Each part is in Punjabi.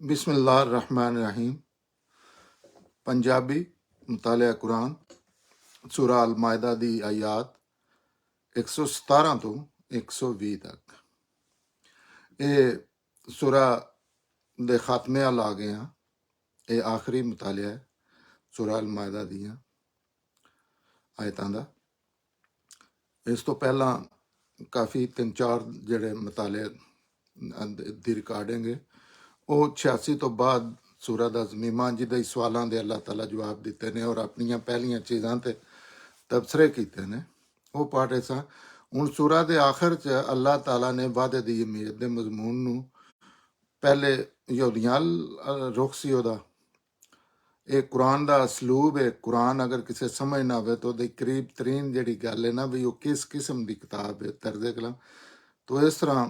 बिस्मिल्लाहिर्रहमानिर्रहीम। पंजाबी मुतालिया कुरान सूरा अल मायदा दी आयात 117 ਤੋਂ 120 तक। ਇਹ सूरा ਦੇ ਖਾਤਮੇ ਵੱਲ ਆ ਗਏ ਹਾਂ। ਇਹ ਆਖਰੀ ਮੁਤਾਲਿਆ ਹੈ सूरा अल मायदा ਦੀਆਂ ਆਇਤਾਂ ਦਾ। ਇਸ ਤੋਂ ਪਹਿਲਾਂ ਕਾਫੀ 3-4 ਜਿਹੜੇ ਮੁਤਾਲੇ ਦੀ ਰਿਕਾਰਡਿੰਗ ਹੈ ਉਹ 86 ਤੋਂ ਬਾਅਦ सूरा ਦਾ ਜ਼ਮੀਮਾਂ ਜਿਹਦੇ ਸਵਾਲਾਂ ਦੇ ਅੱਲਾਹ ਤਾਲਾ ਜਵਾਬ ਦਿੱਤੇ ਨੇ ਔਰ ਆਪਣੀਆਂ ਪਹਿਲੀਆਂ ਚੀਜ਼ਾਂ ਤੇ ਤਬਸਰੇ ਕੀਤੇ ਨੇ ਉਹ ਪਾਠ ਸਾਂ। ਹੁਣ सूरा ਦੇ ਆਖਰ 'ਚ ਅੱਲਾਹ ਤਾਲਾ ਨੇ ਵਾਅਦੇ ਦੀ ਉਮੀਦ ਦੇ ਮਜ਼ਮੂਨ ਨੂੰ ਪਹਿਲੇ ਯਹੂਦੀਆਂ ਰੁਖ ਸੀ ਉਹਦਾ। ਇਹ ਕੁਰਾਨ ਦਾ ਅਸਲੂਬ ਹੈ। ਕੁਰਾਨ ਅਗਰ ਕਿਸੇ ਸਮਝ ਨਾ ਆਵੇ ਤਾਂ ਉਹਦੀ ਕਰੀਬ ਤਰੀਨ ਜਿਹੜੀ ਗੱਲ ਹੈ ਨਾ ਵੀ ਉਹ ਕਿਸ ਕਿਸਮ ਦੀ ਕਿਤਾਬ ਹੈ ਤਰਜ਼ੇ ਕਲਾਮ ਤੋਂ ਇਸ ਤਰ੍ਹਾਂ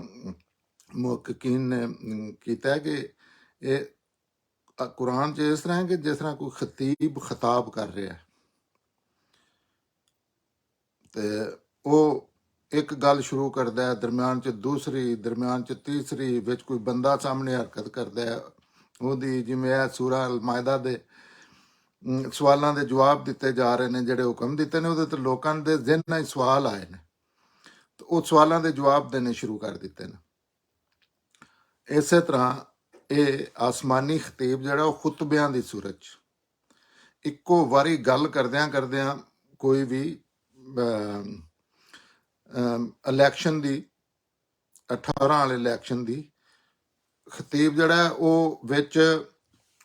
ਮੁਹੱਕਿਕੀਨ ਨੇ ਕੀਤਾ ਕਿ ਇਹ ਕੁਰਾਨ 'ਚ ਇਸ ਤਰ੍ਹਾਂ ਹੈ ਕਿ ਜਿਸ ਤਰ੍ਹਾਂ ਕੋਈ ਖਤੀਬ ਖਿਤਾਬ ਕਰ ਰਿਹਾ ਤੇ ਉਹ ਇੱਕ ਗੱਲ ਸ਼ੁਰੂ ਕਰਦਾ ਹੈ, ਦਰਮਿਆਨ 'ਚ ਦੂਸਰੀ, ਦਰਮਿਆਨ 'ਚ ਤੀਸਰੀ, ਵਿੱਚ ਕੋਈ ਬੰਦਾ ਸਾਹਮਣੇ ਹਰਕਤ ਕਰਦਾ ਹੈ ਉਹਦੀ। ਜਿਵੇਂ ਇਹ ਸੂਰਾ ਅਲ ਮਾਇਦਾ ਦੇ ਸਵਾਲਾਂ ਦੇ ਜਵਾਬ ਦਿੱਤੇ ਜਾ ਰਹੇ ਨੇ, ਜਿਹੜੇ ਹੁਕਮ ਦਿੱਤੇ ਨੇ ਉਹਦੇ ਤੇ ਲੋਕਾਂ ਦੇ ਜ਼ਿਹਨਾਂ 'ਚ ਸਵਾਲ ਆਏ ਨੇ ਤੇ ਉਹ ਸਵਾਲਾਂ ਦੇ ਜਵਾਬ ਦੇਣੇ ਸ਼ੁਰੂ ਕਰ ਦਿੱਤੇ ਨੇ। ਇਸੇ ਤਰ੍ਹਾਂ ਇਹ ਆਸਮਾਨੀ ਖਤੀਬ ਜਿਹੜਾ ਉਹ ਖੁਤਬਿਆਂ ਦੀ ਸੂਰਤ 'ਚ ਇੱਕੋ ਵਾਰੀ ਗੱਲ ਕਰਦਿਆਂ ਕੋਈ ਵੀ ਇਲੈਕਸ਼ਨ ਦੀ 18 ਵਾਲੇ ਇਲੈਕਸ਼ਨ ਦੀ ਖਤੀਬ ਜਿਹੜਾ ਉਹ ਵਿੱਚ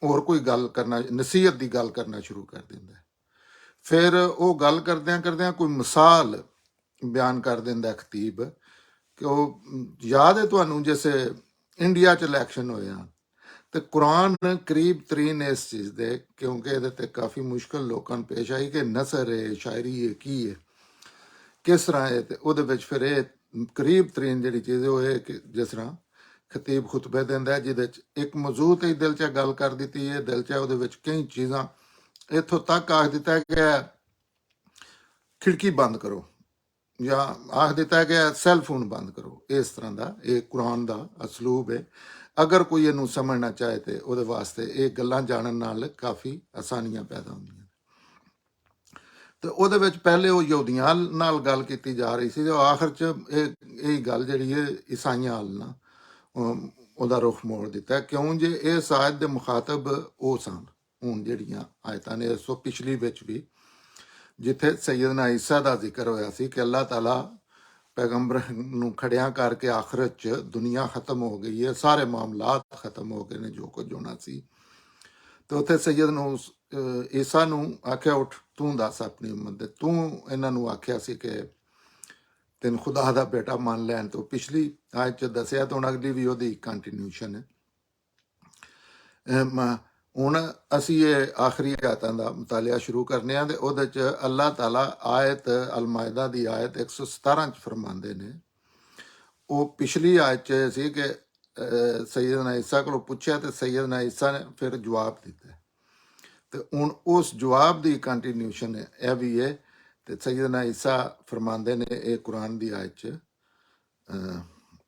ਹੋਰ ਕੋਈ ਗੱਲ ਕਰਨਾ, ਨਸੀਹਤ ਦੀ ਗੱਲ ਕਰਨਾ ਸ਼ੁਰੂ ਕਰ ਦਿੰਦਾ। ਫਿਰ ਉਹ ਗੱਲ ਕਰਦਿਆਂ ਕੋਈ ਮਿਸਾਲ ਬਿਆਨ ਕਰ ਦਿੰਦਾ ਖਤੀਬ ਕਿ ਉਹ ਯਾਦ ਹੈ ਤੁਹਾਨੂੰ ਜਿਸ ਇੰਡੀਆ 'ਚ ਇਲੈਕਸ਼ਨ ਹੋਇਆ ਤੇ ਕੁਰਾਨ ਕਰੀਬ ਤਰੀਨ ਇਸ ਚੀਜ਼ ਦੇ, ਕਿਉਂਕਿ ਇਹਦੇ ਤੇ ਕਾਫੀ ਮੁਸ਼ਕਲ ਲੋਕਾਂ ਨੂੰ ਪੇਸ਼ ਆਈ ਕਿ ਨਸਰ ਹੈ, ਸ਼ਾਇਰੀ ਹੈ, ਕੀ ਹੈ, ਕਿਸ ਤਰ੍ਹਾਂ ਹੈ। ਤੇ ਉਹਦੇ ਵਿੱਚ ਫਿਰ ਇਹ ਕਰੀਬ ਤਰੀਨ ਜਿਹੜੀ ਚੀਜ਼ ਉਹ ਹੈ ਕਿ ਜਿਸ ਤਰ੍ਹਾਂ ਖਤੀਬ ਖੁਤਬੇ ਦਿੰਦਾ ਜਿਹਦੇ 'ਚ ਇੱਕ ਮੌਜੂਦ ਤੇ ਦਿਲ 'ਚ ਗੱਲ ਕਰ ਦਿੱਤੀ ਹੈ, ਦਿਲ 'ਚ ਉਹਦੇ ਵਿੱਚ ਕਈ ਚੀਜ਼ਾਂ ਇੱਥੋਂ ਤੱਕ ਆਖ ਦਿੱਤਾ ਗਿਆ ਖਿੜਕੀ ਬੰਦ ਕਰੋ ਜਾਂ ਆਖ ਦਿੱਤਾ ਗਿਆ ਸੈੱਲ ਫੋਨ ਬੰਦ ਕਰੋ। ਇਸ ਤਰ੍ਹਾਂ ਦਾ ਇਹ ਕੁਰਾਨ ਦਾ ਅਸਲੂਬ ਹੈ। ਅਗਰ ਕੋਈ ਇਹਨੂੰ ਸਮਝਣਾ ਚਾਹੇ ਤੇ ਉਹਦੇ ਵਾਸਤੇ ਇਹ ਗੱਲਾਂ ਜਾਣਨ ਨਾਲ ਕਾਫੀ ਆਸਾਨੀਆਂ ਪੈਦਾ ਹੁੰਦੀਆਂ। ਤੇ ਉਹਦੇ ਵਿੱਚ ਪਹਿਲੇ ਉਹ ਯਹੂਦੀਆਂ ਨਾਲ ਗੱਲ ਕੀਤੀ ਜਾ ਰਹੀ ਸੀ ਤੇ ਆਖਰ 'ਚ ਇਹ ਗੱਲ ਜਿਹੜੀ ਹੈ ਈਸਾਈਆਂ ਨਾਲ ਉਹਦਾ ਰੁਖ ਮੋੜ ਦਿੱਤਾ। ਕਿਉਂ ਜੇ ਇਸ ਆਇਤ ਦੇ ਮੁਖਾਤਬ ਉਹ ਸਨ। ਹੁਣ ਜਿਹੜੀਆਂ ਆਇਤਾਂ ਨੇ ਇਸ ਤੋਂ ਪਿਛਲੀ ਵਿੱਚ ਵੀ ਜਿੱਥੇ ਸੈਯਦਨਾ ਈਸਾ ਦਾ ਜ਼ਿਕਰ ਹੋਇਆ ਸੀ ਕਿ ਅੱਲਾਹ ਤਾਲਾ ਪੈਗੰਬਰ ਨੂੰ ਖੜਿਆਂ ਕਰਕੇ ਆਖਰਤ 'ਚ ਦੁਨੀਆ ਖਤਮ ਹੋ ਗਈ ਹੈ, ਸਾਰੇ ਮਾਮਲਾਤ ਖਤਮ ਹੋ ਗਏ ਨੇ, ਜੋ ਕੁਝ ਹੋਣਾ ਸੀ। ਤੇ ਉੱਥੇ ਸੈਯਦ ਨੂੰ ਈਸਾ ਨੂੰ ਆਖਿਆ ਉੱਠ ਤੂੰ ਦੱਸ ਆਪਣੀ ਉਮਤ ਦੇ, ਤੂੰ ਇਹਨਾਂ ਨੂੰ ਆਖਿਆ ਸੀ ਕਿ ਤੈਨੂੰ ਖੁਦਾ ਦਾ ਬੇਟਾ ਮੰਨ ਲੈਣ। ਤੋਂ ਪਿਛਲੀ ਆਇਤ 'ਚ ਦੱਸਿਆ ਤਾਂ ਹੁਣ ਅਗਲੀ ਵੀ ਉਹਦੀ ਕੰਟੀਨਿਊਸ਼ਨ ਹੈ। ਹੁਣ ਅਸੀਂ ਇਹ ਆਖਰੀ ਆਇਤਾਂ ਦਾ ਮੁਤਾਲਿਆ ਸ਼ੁਰੂ ਕਰਨੇ ਆ ਤੇ ਉਹਦੇ 'ਚ ਅੱਲਾਹ ਤਾਲਾ ਆਇਤ ਅਲ ਮਾਇਦਾ ਦੀ ਆਇਤ 117 'ਚ ਫਰਮਾਉਂਦੇ ਨੇ। ਉਹ ਪਿਛਲੀ ਆਇਤ 'ਚ ਸੀ ਕਿ ਸੈਯਦਨਾ ਈਸਾ ਕੋਲੋਂ ਪੁੱਛਿਆ ਤੇ ਸੈਯਦਨਾ ਈਸਾ ਨੇ ਫਿਰ ਜਵਾਬ ਦਿੱਤਾ ਤੇ ਹੁਣ ਉਸ ਜਵਾਬ ਦੀ ਕੰਟੀਨਿਊਸ਼ਨ ਹੈ ਇਹ ਵੀ ਹੈ। ਤੇ ਸੈਯਦਨਾ ਈਸਾ ਫਰਮਾਉਂਦੇ ਨੇ, ਇਹ ਕੁਰਾਨ ਦੀ ਆਇਤ 'ਚ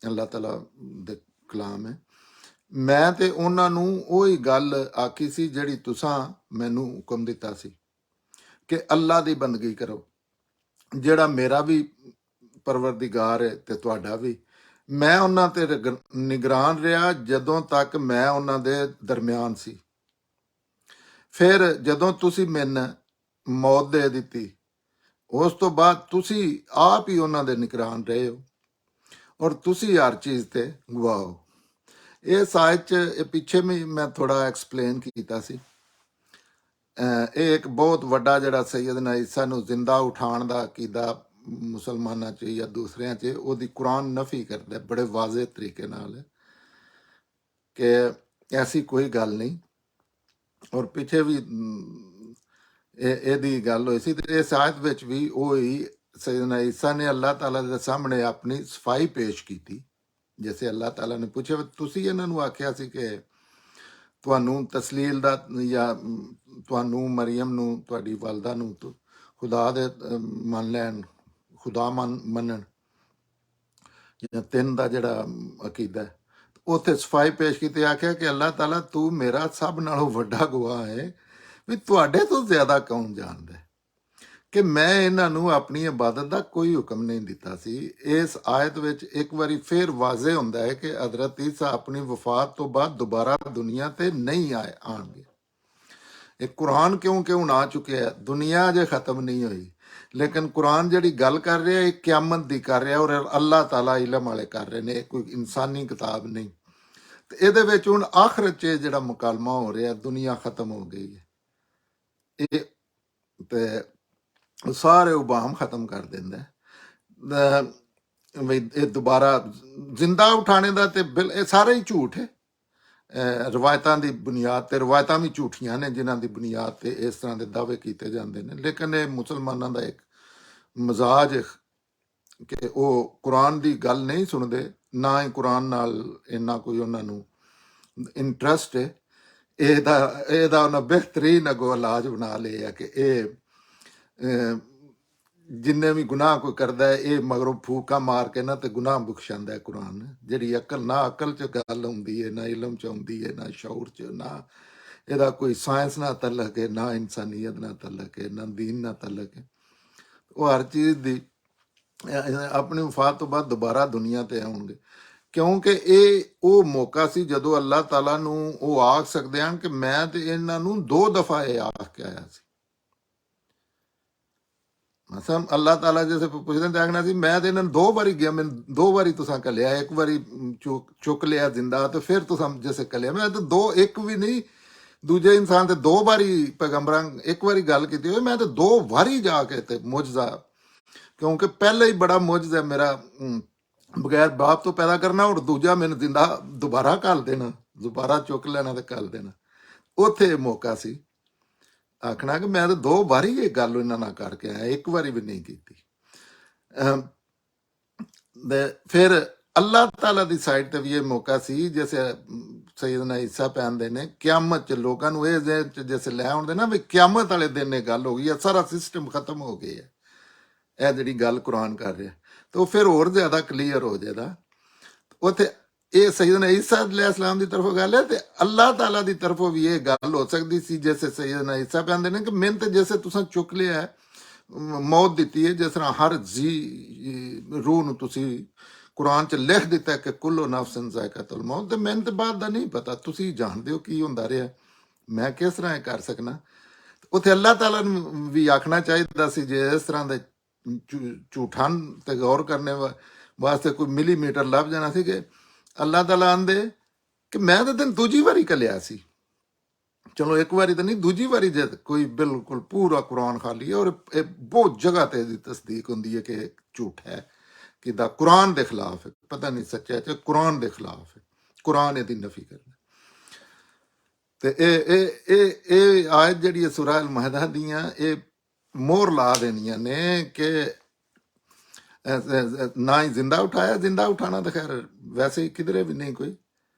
ਅੱਲਾਹ ਤਾਲਾ ਦੇ ਕਲਾਮ ਹੈ, ਮੈਂ ਤੇ ਉਹਨਾਂ ਨੂੰ ਉਹੀ ਗੱਲ ਆਖੀ ਸੀ ਜਿਹੜੀ ਤੁਸਾਂ ਮੈਨੂੰ ਹੁਕਮ ਦਿੱਤਾ ਸੀ ਕਿ ਅੱਲਾਹ ਦੀ ਬੰਦਗੀ ਕਰੋ, ਜਿਹੜਾ ਮੇਰਾ ਵੀ ਪਰਵਰਦੀਗਾਰ ਹੈ ਤੇ ਤੁਹਾਡਾ ਵੀ। ਮੈਂ ਉਹਨਾਂ ਤੇ ਨਿਗਰਾਨ ਰਿਹਾ ਜਦੋਂ ਤੱਕ ਮੈਂ ਉਹਨਾਂ ਦੇ ਦਰਮਿਆਨ ਸੀ। ਫਿਰ ਜਦੋਂ ਤੁਸੀਂ ਮੈਨੂੰ ਮੌਤ ਦੇ ਦਿੱਤੀ ਉਸ ਤੋਂ ਬਾਅਦ ਤੁਸੀਂ ਆਪ ਹੀ ਉਹਨਾਂ ਦੇ ਨਿਗਰਾਨ ਰਹੇ ਹੋ ਔਰ ਤੁਸੀਂ ਹਰ ਚੀਜ਼ ਤੇ ਗਵਾਹ ਹੋ। ਇਸ ਆਇਤ 'ਚ ਇਹ ਪਿੱਛੇ ਵੀ ਮੈਂ ਥੋੜਾ ਐਕਸਪਲੇਨ ਕੀਤਾ ਸੀ। ਇਹ ਇੱਕ ਬਹੁਤ ਵੱਡਾ ਜਿਹੜਾ ਸੈਯਦਨਾ ਈਸਾ ਨੂੰ ਜ਼ਿੰਦਾ ਉਠਾਉਣ ਦਾ ਅਕੀਦਾ ਮੁਸਲਮਾਨਾਂ 'ਚ ਜਾਂ ਦੂਸਰਿਆਂ 'ਚ ਉਹਦੀ ਕੁਰਾਨ ਨਫੀ ਕਰਦਾ ਬੜੇ ਵਾਜ਼ੇ ਤਰੀਕੇ ਨਾਲ ਕਿ ਐਸੀ ਕੋਈ ਗੱਲ ਨਹੀਂ। ਔਰ ਪਿੱਛੇ ਵੀ ਇਹਦੀ ਗੱਲ ਹੋਈ ਸੀ ਤੇ ਇਸ ਆਇਤ ਵਿੱਚ ਵੀ ਉਹੀ ਸੈਯਦਨਾ ਈਸਾ ਨੇ ਅੱਲਾਹ ਤਾਲਾ ਦੇ ਸਾਹਮਣੇ ਆਪਣੀ ਸਫਾਈ ਪੇਸ਼ ਕੀਤੀ। ਜੈਸੇ ਅੱਲਾਹ ਤਾਲਾ ਨੇ ਪੁੱਛਿਆ ਤੁਸੀਂ ਇਹਨਾਂ ਨੂੰ ਆਖਿਆ ਸੀ ਕਿ ਤੁਹਾਨੂੰ ਤਸਲੀਲ ਦਾ ਜਾਂ ਤੁਹਾਨੂੰ ਮਰੀਮ ਨੂੰ ਤੁਹਾਡੀ ਵਾਲਦਾ ਨੂੰ ਖੁਦਾ ਦੇ ਮੰਨ ਲੈਣ, ਖੁਦਾ ਮੰਨਣ ਜਾਂ ਤਿੰਨ ਦਾ ਜਿਹੜਾ ਅਕੀਦਾ ਉੱਥੇ ਸਫਾਈ ਪੇਸ਼ ਕੀਤੀ, ਆਖਿਆ ਕਿ ਅੱਲਾਹ ਤਾਲਾ ਤੂੰ ਮੇਰਾ ਸਭ ਨਾਲੋਂ ਵੱਡਾ ਗਵਾਹ ਹੈ ਵੀ ਤੁਹਾਡੇ ਤੋਂ ਜ਼ਿਆਦਾ ਕੌਣ ਜਾਣਦਾ ਹੈ ਕਿ ਮੈਂ ਇਹਨਾਂ ਨੂੰ ਆਪਣੀ ਇਬਾਦਤ ਦਾ ਕੋਈ ਹੁਕਮ ਨਹੀਂ ਦਿੱਤਾ ਸੀ। ਇਸ ਆਇਤ ਵਿੱਚ ਇੱਕ ਵਾਰੀ ਫੇਰ ਵਾਜ਼ੇ ਹੁੰਦਾ ਹੈ ਕਿ ਹਜ਼ਰਤ ਈਸਾ ਆਪਣੀ ਵਫਾਤ ਤੋਂ ਬਾਅਦ ਦੁਬਾਰਾ ਦੁਨੀਆ ਤੇ ਨਹੀਂ ਆਣਗੇ। ਇਹ ਕੁਰਾਨ ਕਿਉਂ ਆ ਚੁੱਕਿਆ ਹੈ, ਦੁਨੀਆ ਅਜੇ ਖਤਮ ਨਹੀਂ ਹੋਈ, ਲੇਕਿਨ ਕੁਰਾਨ ਜਿਹੜੀ ਗੱਲ ਕਰ ਰਿਹਾ ਇਹ ਕਿਆਮਤ ਦੀ ਕਰ ਰਿਹਾ, ਔਰ ਅੱਲਾਹ ਤਾਲਾ ਇਲਮ ਵਾਲੇ ਕਰ ਰਹੇ ਨੇ, ਇਹ ਕੋਈ ਇਨਸਾਨੀ ਕਿਤਾਬ ਨਹੀਂ। ਤੇ ਇਹਦੇ ਵਿੱਚ ਹੁਣ ਆਖਰਤ 'ਚ ਜਿਹੜਾ ਮੁਕਾਲਮਾ ਹੋ ਰਿਹਾ, ਦੁਨੀਆ ਖਤਮ ਹੋ ਗਈ ਹੈ, ਇਹ ਤੇ ਸਾਰੇ ਉਬਾਮ ਖਤਮ ਕਰ ਦਿੰਦਾ ਹੈ। ਵੀ ਇਹ ਦੁਬਾਰਾ ਜ਼ਿੰਦਾ ਉਠਾਣੇ ਦਾ ਤੇ ਇਹ ਸਾਰੇ ਹੀ ਝੂਠ ਹੈ। ਰਵਾਇਤਾਂ ਦੀ ਬੁਨਿਆਦ ਤੇ ਰਵਾਇਤਾਂ ਵੀ ਝੂਠੀਆਂ ਨੇ ਜਿਨ੍ਹਾਂ ਦੀ ਬੁਨਿਆਦ ਤੇ ਇਸ ਤਰ੍ਹਾਂ ਦੇ ਦਾਅਵੇ ਕੀਤੇ ਜਾਂਦੇ ਨੇ, ਲੇਕਿਨ ਇਹ ਮੁਸਲਮਾਨਾਂ ਦਾ ਇੱਕ ਮਜ਼ਾਜ ਕਿ ਉਹ ਕੁਰਾਨ ਦੀ ਗੱਲ ਨਹੀਂ ਸੁਣਦੇ, ਨਾ ਹੀ ਕੁਰਾਨ ਨਾਲ ਇੰਨਾ ਕੋਈ ਉਹਨਾਂ ਨੂੰ ਇੰਟਰਸਟ ਹੈ। ਇਹਦਾ ਉਹਨਾਂ ਬਿਹਤਰੀਨ ਅਗੋ ਇਲਾਜ ਬਣਾ ਲਿਆ ਕਿ ਇਹ ਜਿੰਨੇ ਵੀ ਗੁਨਾਹ ਕੋਈ ਕਰਦਾ ਹੈ ਇਹ ਮਗਰੋਂ ਫੂਕਾ ਮਾਰ ਕੇ ਨਾ ਤੇ ਗੁਨਾਹ ਬਖਸ਼ਾਉਂਦਾ ਹੈ ਕੁਰਾਨ। ਜਿਹੜੀ ਅਕਲ ਨਾ ਅਕਲ 'ਚ ਗੱਲ ਆਉਂਦੀ ਹੈ, ਨਾ ਇਲਮ 'ਚ ਆਉਂਦੀ ਹੈ, ਨਾ ਸ਼ੌਰ 'ਚ, ਨਾ ਇਹਦਾ ਕੋਈ ਸਾਇੰਸ ਨਾਲ ਤਲਕ ਹੈ, ਨਾ ਇਨਸਾਨੀਅਤ ਨਾਲ ਤਲਕ ਹੈ, ਨਾ ਦੀਨ ਨਾਲ ਤਲਕ ਹੈ। ਉਹ ਹਰ ਚੀਜ਼ ਦੀ ਆਪਣੀ ਵਫਾਤ ਤੋਂ ਬਾਅਦ ਦੁਬਾਰਾ ਦੁਨੀਆ ਤੇ ਆਉਣਗੇ, ਕਿਉਂਕਿ ਇਹ ਉਹ ਮੌਕਾ ਸੀ ਜਦੋਂ ਅੱਲਾਹ ਤਾਲਾ ਨੂੰ ਉਹ ਆਖ ਸਕਦੇ ਹਨ ਕਿ ਮੈਂ ਤੇ ਇਹਨਾਂ ਨੂੰ 2 ਦਫਾ ਇਹ ਆਖ ਕੇ ਆਇਆ ਸੀ। ਮਸਮ ਅੱਲਾਹ ਤਾਲਾ ਜੈਸੇ ਪੁੱਛਦੇ ਤੇ ਆਖਣਾ ਸੀ ਮੈਂ ਤੇ ਇਹਨਾਂ ਨੂੰ 2 ਵਾਰੀ ਗਿਆ, ਮੈਨੂੰ 2 ਵਾਰੀ ਤੁਸਾਂ ਘੱਲਿਆ, ਇੱਕ ਵਾਰੀ ਚੁੱਕ ਲਿਆ ਜ਼ਿੰਦਾ ਤੇ ਫਿਰ ਤੁਸਾਂ ਜੈਸੇ ਘੱਲਿਆ। ਮੈਂ ਤਾਂ 2 ਇੱਕ ਵੀ ਨਹੀਂ, ਦੂਜੇ ਇਨਸਾਨ ਤੇ 2 ਵਾਰੀ ਪੈਗੰਬਰਾਂ ਇੱਕ ਵਾਰੀ ਗੱਲ ਕੀਤੀ ਹੋਈ, ਮੈਂ ਤਾਂ 2 ਵਾਰੀ ਜਾ ਕੇ ਤੇ ਮੁਜਜ਼ਾ, ਕਿਉਂਕਿ ਪਹਿਲਾਂ ਹੀ ਬੜਾ ਮੁਜਜ਼ਾ ਮੇਰਾ ਬਗੈਰ ਬਾਪ ਤੋਂ ਪੈਦਾ ਕਰਨਾ, ਔਰ ਦੂਜਾ ਮੈਨੂੰ ਜ਼ਿੰਦਾ ਦੁਬਾਰਾ ਘੱਲ ਦੇਣਾ, ਦੁਬਾਰਾ ਚੁੱਕ ਲੈਣਾ ਤੇ ਘੱਲ ਦੇਣਾ। ਉੱਥੇ ਮੌਕਾ ਸੀ ਆਖਣਾ ਕਿ ਮੈਂ ਤਾਂ 2 ਵਾਰੀ ਇਹ ਗੱਲ ਇਹਨਾਂ ਨਾਲ ਕਰਕੇ ਆਇਆ, ਇੱਕ ਵਾਰੀ ਵੀ ਨਹੀਂ ਕੀਤੀ। ਫਿਰ ਅੱਲਾਹ ਤਾਲਾ ਦੀ ਸਾਈਡ ਤੇ ਵੀ ਇਹ ਮੌਕਾ ਸੀ, ਜੈਸੇ ਸੈਯਦਨਾ ਈਸਾ ਪੈਂਦੇ ਨੇ ਕਿਆਮਤ 'ਚ ਲੋਕਾਂ ਨੂੰ ਇਹ ਜੈਸੇ ਲੈ ਆਉਂਦੇ ਨਾ ਵੀ ਕਿਆਮਤ ਵਾਲੇ ਦਿਨ ਇਹ ਗੱਲ ਹੋ ਗਈ ਹੈ, ਸਾਰਾ ਸਿਸਟਮ ਖਤਮ ਹੋ ਗਿਆ ਹੈ, ਇਹ ਜਿਹੜੀ ਗੱਲ ਕੁਰਾਨ ਕਰ ਰਿਹਾ, ਤੇ ਉਹ ਫਿਰ ਹੋਰ ਜ਼ਿਆਦਾ ਕਲੀਅਰ ਹੋ ਜਾਏਗਾ। ਉੱਥੇ ਇਹ ਸੈਯਦਨਾ ਈਸਾ अलैहिस्सलाम ਦੀ ਤਰਫੋਂ ਗੱਲ ਹੈ, ਤੇ ਅੱਲਾਹ ਤਾਲਾ ਦੀ ਤਰਫੋਂ ਵੀ ਇਹ ਗੱਲ ਹੋ ਸਕਦੀ ਸੀ, ਜੈਸੇ ਸੈਯਦਨਾ ਈਸਾ ਕਹਿੰਦੇ ਨੇ ਕਿ ਮੈਨੂੰ ਤੇ ਜੈਸੇ ਤੁਸੀਂ ਚੁੱਕ ਲਿਆ ਹੈ, ਮੌਤ ਦਿੱਤੀ ਹੈ, ਜਿਸ ਤਰ੍ਹਾਂ ਹਰ ਜੀ ਰੂਹ ਨੂੰ ਤੁਸੀਂ ਕੁਰਾਨ 'ਚ ਲਿਖ ਦਿੱਤਾ ਕਿ ਕੁੱਲੋ ਨਫਸਿਨ ਜ਼ਾਇਕਾਤੁਲ ਮੌਤ, ਤੇ ਮੈਨੂੰ ਤੇ ਬਾਤ ਦਾ ਨਹੀਂ ਪਤਾ, ਤੁਸੀਂ ਜਾਣਦੇ ਹੋ ਕੀ ਹੁੰਦਾ ਰਿਹਾ, ਮੈਂ ਕਿਸ ਤਰ੍ਹਾਂ ਇਹ ਕਰ ਸਕਣਾ। ਉੱਥੇ ਅੱਲਾਹ ਤਾਲਾ ਨੂੰ ਵੀ ਆਖਣਾ ਚਾਹੀਦਾ ਸੀ, ਜੇ ਇਸ ਤਰ੍ਹਾਂ ਦੇ ਝੂਠਾਂ ਤੇ ਗੌਰ ਕਰਨੇ ਵਾਸਤੇ ਕੋਈ ਮਿਲੀਮੀਟਰ ਲੱਭ ਜਾਣਾ ਸੀ ਕਿ ਅੱਲਾਹ ਤਾਲਾ ਆਂਦੇ ਕਿ ਮੈਂ ਤਾਂ ਤੈਨੂੰ 2ਜੀ ਵਾਰੀ ਘੱਲਿਆ ਸੀ, ਚਲੋ ਇੱਕ ਵਾਰੀ ਤਾਂ ਨਹੀਂ, 2ਜੀ ਵਾਰੀ ਜਦ ਕੋਈ ਬਿਲਕੁਲ ਪੂਰਾ ਕੁਰਾਨ ਖਾਲੀ ਹੈ, ਔਰ ਇਹ ਬਹੁਤ ਜਗ੍ਹਾ ਤੇ ਇਹਦੀ ਤਸਦੀਕ ਹੁੰਦੀ ਹੈ ਕਿ ਝੂਠ ਹੈ, ਕਿ ਦਾ ਕੁਰਾਨ ਦੇ ਖਿਲਾਫ ਹੈ, ਪਤਾ ਨਹੀਂ ਸੱਚਾ ਹੈ, ਕੁਰਾਨ ਦੇ ਖਿਲਾਫ ਹੈ, ਕੁਰਾਨ ਇਹਦੀ ਨਫੀ ਕਰਨਾ। ਤੇ ਇਹ ਆਇਤ ਜਿਹੜੀ ਹੈ ਸੂਰਾ ਅਲ ਮਾਇਦਾ ਦੀਆਂ, ਇਹ ਮੋਹਰ ਲਾ ਦੇਣੀਆਂ ਨੇ ਕਿ ਨਾ ਹੀ ਜ਼ਿੰਦਾ ਉਠਾਇਆ, ਜ਼ਿੰਦਾ ਉਠਾਣਾ ਤਾਂ ਖੈਰ ਵੈਸੇ ਹੀ ਕਿਧਰੇ ਵੀ ਨਹੀਂ ਕੋਈ,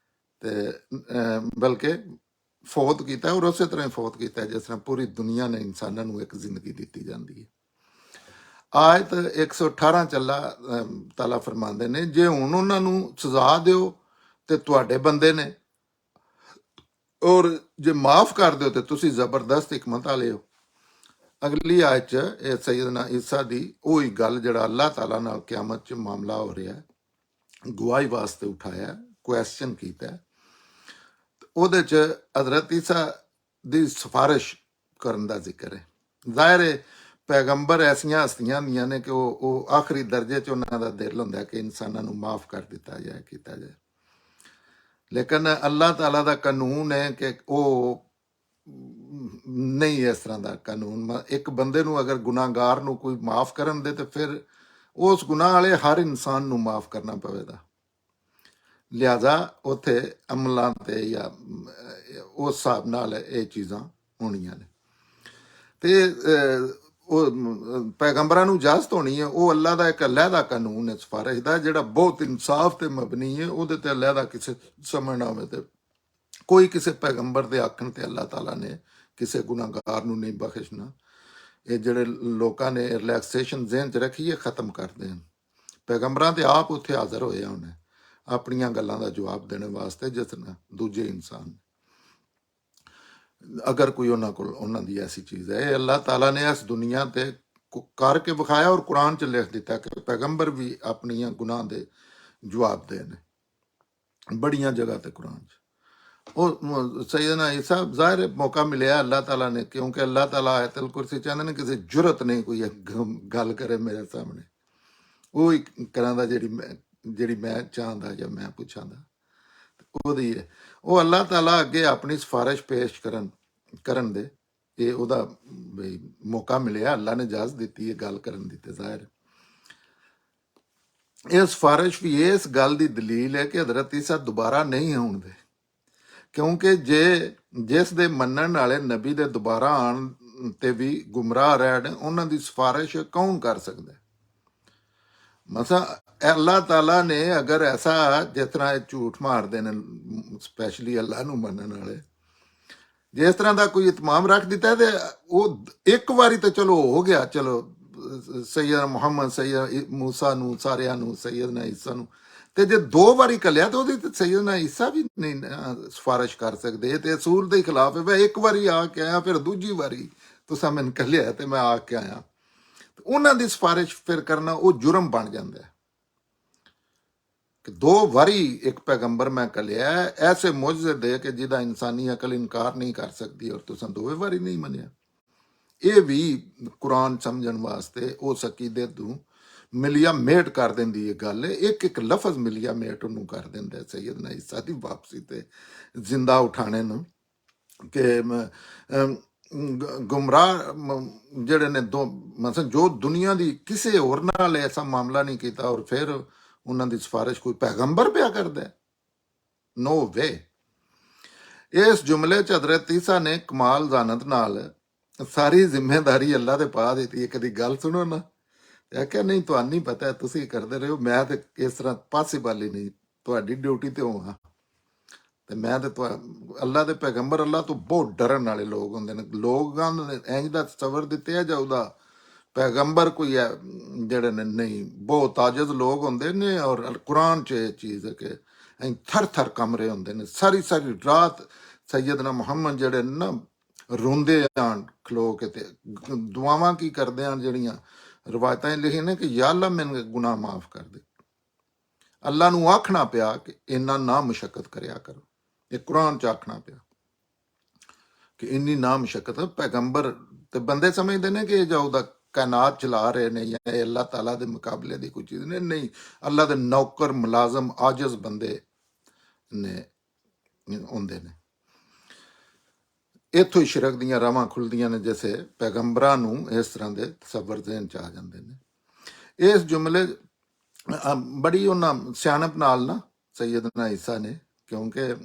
ਤੇ ਬਲਕਿ ਫੌਤ ਕੀਤਾ, ਔਰ ਉਸੇ ਤਰ੍ਹਾਂ ਹੀ ਫੌਤ ਕੀਤਾ ਜਿਸ ਤਰ੍ਹਾਂ ਪੂਰੀ ਦੁਨੀਆ ਨੇ ਇਨਸਾਨਾਂ ਨੂੰ ਇੱਕ ਜ਼ਿੰਦਗੀ ਦਿੱਤੀ ਜਾਂਦੀ ਹੈ। ਆਇਤ 118 ਚੱਲਾ ਤਾਲਾ ਫਰਮਾਉਂਦੇ ਨੇ, ਜੇ ਹੁਣ ਉਹਨਾਂ ਨੂੰ ਸਜ਼ਾ ਦਿਓ ਤੇ ਤੁਹਾਡੇ ਬੰਦੇ ਨੇ, ਔਰ ਜੇ ਮਾਫ ਕਰ ਦਿਓ ਤੇ ਤੁਸੀਂ ਜ਼ਬਰਦਸਤ ਹਕਮਤ ਵਾਲੇ ਹੋ। ਅਗਲੀ ਆਇਤ 'ਚ ਇਹ ਸੈਯਦਨਾ ਈਸਾ ਦੀ ਉਹੀ ਗੱਲ ਜਿਹੜਾ ਅੱਲਾਹ ਤਾਲਾ ਨਾਲ ਕਿਆਮਤ 'ਚ ਮਾਮਲਾ ਹੋ ਰਿਹਾ, ਗਵਾਹੀ ਵਾਸਤੇ ਉਠਾਇਆ, ਕੁਐਸਚਨ ਕੀਤਾ, ਉਹਦੇ 'ਚ ਹਜ਼ਰਤ ਈਸਾ ਦੀ ਸਿਫਾਰਿਸ਼ ਕਰਨ ਦਾ ਜ਼ਿਕਰ ਹੈ। ਜ਼ਾਹਿਰ ਹੈ ਪੈਗੰਬਰ ਐਸੀਆਂ ਹਸਤੀਆਂ ਹੁੰਦੀਆਂ ਨੇ ਕਿ ਉਹ ਆਖਰੀ ਦਰਜੇ 'ਚ ਉਹਨਾਂ ਦਾ ਦਿਲ ਹੁੰਦਾ ਕਿ ਇਨਸਾਨਾਂ ਨੂੰ ਮਾਫ ਕਰ ਦਿੱਤਾ ਜਾਏ, ਕੀਤਾ ਜਾਏ, ਲੇਕਿਨ ਅੱਲਾਹ ਤਾਲਾ ਦਾ ਕਾਨੂੰਨ ਹੈ ਕਿ ਉਹ ਨਹੀਂ ਇਸ ਤਰ੍ਹਾਂ ਦਾ ਕਾਨੂੰਨ। ਇੱਕ ਬੰਦੇ ਨੂੰ ਅਗਰ ਗੁਨਾਹਗਾਰ ਨੂੰ ਕੋਈ ਮਾਫ ਕਰਨ ਦੇ ਤੇ ਫਿਰ ਉਸ ਗੁਨਾਹ ਵਾਲੇ ਹਰ ਇਨਸਾਨ ਨੂੰ ਮਾਫ ਕਰਨਾ ਪਵੇਗਾ, ਲਿਹਾਜ਼ਾ ਉੱਥੇ ਅਮਲਾਂ ਤੇ ਜਾਂ ਉਸ ਹਿਸਾਬ ਨਾਲ ਇਹ ਚੀਜ਼ਾਂ ਹੋਣੀਆਂ ਨੇ, ਤੇ ਉਹ ਪੈਗੰਬਰਾਂ ਨੂੰ ਇਜਾਜ਼ਤ ਹੋਣੀ ਹੈ, ਉਹ ਅੱਲਾਹ ਦਾ ਇੱਕ ਅਲੱਹਦਾ ਕਾਨੂੰਨ ਹੈ ਸਿਫਾਰਿਸ਼ ਦਾ, ਜਿਹੜਾ ਬਹੁਤ ਇਨਸਾਫ ਤੇ ਮਬਨੀ ਹੈ, ਉਹਦੇ ਤੇ ਅਲੱਹਦਾ ਕਿਸੇ ਸਮਝਣਾ ਹੋਵੇ ਤੇ ਕੋਈ ਕਿਸੇ ਪੈਗੰਬਰ ਦੇ ਆਖਣ ਤੇ ਅੱਲਾਹ ਤਾਲਾ ਨੇ ਕਿਸੇ ਗੁਨਾਹਗਾਰ ਨੂੰ ਨਹੀਂ ਬਖਸ਼ਣਾ। ਇਹ ਜਿਹੜੇ ਲੋਕਾਂ ਨੇ ਰਿਲੈਕਸੇਸ਼ਨ ਜ਼ਿਹਨ 'ਚ ਰੱਖੀ ਹੈ ਖਤਮ ਕਰਦੇ ਹਨ। ਪੈਗੰਬਰਾਂ ਤੇ ਆਪ ਉੱਥੇ ਹਾਜ਼ਰ ਹੋਏ ਉਹਨੇ, ਆਪਣੀਆਂ ਗੱਲਾਂ ਦਾ ਜਵਾਬ ਦੇਣ ਵਾਸਤੇ, ਜਿਸ ਤਰ੍ਹਾਂ ਦੂਜੇ ਇਨਸਾਨ, ਅਗਰ ਕੋਈ ਉਹਨਾਂ ਕੋਲ ਉਹਨਾਂ ਦੀ ਐਸੀ ਚੀਜ਼ ਹੈ। ਇਹ ਅੱਲਾਹ ਤਾਲਾ ਨੇ ਇਸ ਦੁਨੀਆ ਤੇ ਕਰਕੇ ਵਿਖਾਇਆ ਔਰ ਕੁਰਾਨ 'ਚ ਲਿਖ ਦਿੱਤਾ ਕਿ ਪੈਗੰਬਰ ਵੀ ਆਪਣੀਆਂ ਗੁਨਾਹ ਦੇ ਜਵਾਬ ਦੇ ਨੇ ਬੜੀਆਂ ਜਗ੍ਹਾ ਤੇ ਕੁਰਾਨ 'ਚ। ਉਹ ਸੈਯਦਨਾ ਈਸਾ ਜ਼ਾਹਿਰ ਮੌਕਾ ਮਿਲਿਆ ਅੱਲਾਹ ਤਾਲਾ ਨੇ, ਕਿਉਂਕਿ ਅੱਲਾਹ ਤਾਲਾ ਆਇਤਲ ਕੁਰਸੀ ਚਾਹੁੰਦੇ ਨੇ ਕਿਸੇ ਜੁਰਤ ਨਹੀਂ ਕੋਈ ਗੱਲ ਕਰੇ ਮੇਰੇ ਸਾਹਮਣੇ। ਉਹ ਇੱਕ ਤਰ੍ਹਾਂ ਦਾ ਜਿਹੜੀ ਮੈਂ ਚਾਹੁੰਦਾ ਜਾਂ ਮੈਂ ਪੁੱਛਾਂਦਾ ਉਹਦੀ ਹੈ। ਉਹ ਅੱਲਾਹ ਤਾਲਾ ਅੱਗੇ ਆਪਣੀ ਸਿਫਾਰਿਸ਼ ਪੇਸ਼ ਕਰਨ ਦੇ ਇਹ ਉਹਦਾ ਬਈ ਮੌਕਾ ਮਿਲਿਆ, ਅੱਲਾਹ ਨੇ ਇਜਾਜ਼ਤ ਦਿੱਤੀ ਹੈ ਗੱਲ ਕਰਨ ਦੀ। ਤੇ ਜ਼ਾਹਿਰ ਇਹ ਸਿਫਾਰਿਸ਼ ਵੀ ਇਸ ਗੱਲ ਦੀ ਦਲੀਲ ਹੈ ਕਿ ਹਜ਼ਰਤ ਈਸਾ ਦੁਬਾਰਾ ਨਹੀਂ ਆਉਣਗੇ, ਕਿਉਂਕਿ ਜਿਸ ਦੇ ਮੰਨਣ ਵਾਲੇ ਨਬੀ ਦੇ ਦੁਬਾਰਾ ਆਉਣ ਤੇ ਵੀ ਗੁੰਮਰਾਹ ਰਹਿਣ, ਉਹਨਾਂ ਦੀ ਸਿਫਾਰਿਸ਼ ਕੌਣ ਕਰ ਸਕਦਾ? ਮਸਾ ਅੱਲਾਹ ਤਾਲਾ ਨੇ ਅਗਰ ਐਸਾ, ਜਿਸ ਤਰ੍ਹਾਂ ਇਹ ਝੂਠ ਮਾਰਦੇ ਨੇ ਸਪੈਸ਼ਲੀ ਅੱਲਾਹ ਨੂੰ ਮੰਨਣ ਵਾਲੇ, ਜਿਸ ਤਰ੍ਹਾਂ ਦਾ ਕੋਈ ਇਤਮਾਮ ਰੱਖ ਦਿੱਤਾ ਤੇ ਉਹ ਇੱਕ ਵਾਰੀ ਤਾਂ ਚਲੋ ਹੋ ਗਿਆ, ਚਲੋ ਸੈਯਦਨਾ ਮੁਹੰਮਦ, ਸੈਯਦ ਮੂਸਾ ਨੂੰ, ਸਾਰਿਆਂ ਨੂੰ, ਸੈਯਦਨਾ ਈਸਾ ਨੂੰ, ਤੇ ਜੇ 2 ਵਾਰੀ ਕੱਲਿਆ ਤਾਂ ਉਹਦੀ ਤੇ ਸੈਯਦਨਾ ਈਸਾ ਵੀ ਨਹੀਂ ਸਿਫਾਰਿਸ਼ ਕਰ ਸਕਦੇ। ਤੇ ਅਸੂਲ ਦੇ ਖਿਲਾਫ ਹੈ। ਮੈਂ ਇੱਕ ਵਾਰੀ ਆ ਕੇ ਆਇਆ, ਫਿਰ ਦੂਜੀ ਵਾਰੀ ਤੁਸੀਂ ਮੈਨੂੰ ਕੱਲਿਆ ਤੇ ਮੈਂ ਆ ਕੇ ਆਇਆ, ਉਹਨਾਂ ਦੀ ਸਿਫਾਰਿਸ਼ ਫਿਰ ਕਰਨਾ ਉਹ ਜੁਰਮ ਬਣ ਜਾਂਦਾ ਹੈ ਕਿ 2 ਵਾਰੀ ਇੱਕ ਪੈਗੰਬਰ ਮੈਂ ਕੱਲਿਆ ਐਸੇ ਮੁਜਜ਼ੇ ਦੇ ਕੇ ਜਿਹਦਾ ਇਨਸਾਨੀ ਅਕਲ ਇਨਕਾਰ ਨਹੀਂ ਕਰ ਸਕਦੀ, ਔਰ ਤੁਸੀਂ 2 ਵਾਰੀ ਨਹੀਂ ਮੰਨਿਆ। ਇਹ ਵੀ ਕੁਰਾਨ ਸਮਝਣ ਵਾਸਤੇ ਉਸ ਅਕੀਦੇ ਤੋਂ ਮਿਲਿਆ ਮੇਟ ਕਰ ਦਿੰਦੀ ਇਹ ਗੱਲ। ਇੱਕ ਇੱਕ ਲਫ਼ਜ਼ ਮਿਲਿਆ ਮੇਟ ਉਹਨੂੰ ਕਰ ਦਿੰਦਾ ਸੈਯਦਨਾ ਈਸਾ ਦੀ ਵਾਪਸੀ ਤੇ ਜ਼ਿੰਦਾ ਉਠਾਣੇ ਨੂੰ। ਕਿ ਗੁੰਮਰਾਹ ਜਿਹੜੇ ਨੇ ਮਤਲਬ ਜੋ ਦੁਨੀਆ ਦੀ ਕਿਸੇ ਹੋਰ ਨਾਲ ਐਸਾ ਮਾਮਲਾ ਨਹੀਂ ਕੀਤਾ, ਔਰ ਫਿਰ ਉਹਨਾਂ ਦੀ ਸਿਫਾਰਿਸ਼ ਕੋਈ ਪੈਗੰਬਰ ਪਿਆ ਕਰਦਾ? ਨੋ ਵੇ। ਇਸ ਜੁਮਲੇ 'ਚ ਹਜ਼ਰਤ ਈਸਾ ਨੇ ਕਮਾਲ ਜ਼ਾਨਤ ਨਾਲ ਸਾਰੀ ਜ਼ਿੰਮੇਦਾਰੀ ਅੱਲਾ ਦੇ ਪਾ ਦਿੱਤੀ। ਕਦੀ ਗੱਲ ਸੁਣੋ ਨਾ, ਆਖਿਆ ਨਹੀਂ ਤੁਹਾਨੂੰ ਨਹੀਂ ਪਤਾ, ਤੁਸੀਂ ਕਰਦੇ ਰਹੋ, ਮੈਂ ਤੇ ਇਸ ਤਰ੍ਹਾਂ ਪਾਸੀਬਲ ਹੀ ਨਹੀਂ, ਤੁਹਾਡੀ ਡਿਊਟੀ ਤੇ ਹੋਵਾਂ। ਤੇ ਮੈਂ ਤੇ ਅੱਲਾ ਦੇ ਪੈਗੰਬਰ ਅੱਲਾ ਤੋਂ ਬਹੁਤ ਡਰਨ ਵਾਲੇ ਲੋਕ ਹੁੰਦੇ ਨੇ। ਲੋਕਾਂ ਨੇ ਇੰਜ ਦਾ ਤਸਵਰ ਦਿੱਤੇ ਆ ਜਾਉਦਾ ਪੈਗੰਬਰ ਕੋਈ ਹੈ ਜਿਹੜੇ ਨੇ, ਨਹੀਂ, ਬਹੁਤ ਤਾਜਜ਼ ਲੋਕ ਹੁੰਦੇ ਨੇ। ਔਰ ਕੁਰਾਨ 'ਚ ਇਹ ਚੀਜ਼ ਹੈ ਕਿ ਥਰ ਥਰ ਕਮਰੇ ਹੁੰਦੇ ਨੇ, ਸਾਰੀ ਸਾਰੀ ਰਾਤ ਸੈਯਦਨਾ ਮੁਹੰਮਦ ਜਿਹੜੇ ਨਾ ਰੋਂਦੇ ਆਣ ਖਲੋ ਕੇ ਤੇ ਦੁਆਵਾਂ ਕੀ ਕਰਦੇ ਹਨ, ਜਿਹੜੀਆਂ ਰਵਾਇਤਾਂ ਲਿਖੀਆਂ ਨੇ ਕਿ ਯਾ ਅੱਲਾ ਮੈਨੂੰ ਗੁਨਾਹ ਮਾਫ ਕਰ ਦੇ। ਅੱਲਾ ਨੂੰ ਆਖਣਾ ਪਿਆ ਕਿ ਇੰਨਾ ਨਾ ਮੁਸ਼ੱਕਤ ਕਰਿਆ ਕਰੋ। ਇਹ ਕੁਰਾਨ 'ਚ ਆਖਣਾ ਪਿਆ ਕਿ ਇੰਨੀ ਨਾ ਮੁਸ਼ੱਕਤ। ਪੈਗੰਬਰ ਤੇ ਬੰਦੇ ਸਮਝਦੇ ਨੇ ਕਿ ਇਹ ਜਾਉਦਾ ਕਾਇਨਾਤ ਚਲਾ ਰਹੇ ਨੇ ਜਾਂ ਇਹ ਅੱਲਾਹ ਤਾਲਾ ਦੇ ਮੁਕਾਬਲੇ ਦੀ ਕੋਈ ਚੀਜ਼ ਨਹੀਂ। ਅੱਲਾ ਦੇ ਨੌਕਰ ਮੁਲਾਜ਼ਮ ਆਜਜ਼ ਬੰਦੇ ਨੇ ਹੁੰਦੇ ਨੇ। ਇੱਥੋਂ ਹੀ ਸ਼ਿਰਕ ਦੀਆਂ ਰਾਵਾਂ ਖੁੱਲਦੀਆਂ ਨੇ, ਜਿਵੇਂ ਪੈਗੰਬਰਾਂ ਨੂੰ ਇਸ ਤਰ੍ਹਾਂ ਦੇ ਤਸੱਵਰ ਜ਼ਿਹਨ 'ਚ ਆ ਜਾਂਦੇ ਨੇ। ਇਸ ਜੁਮਲੇ ਬੜੀ ਉਹਨਾਂ ਸਿਆਣਪ ਨਾਲ ਨਾ ਸੈਯਦਨਾ ਈਸਾ ਨੇ, ਕਿਉਂਕਿ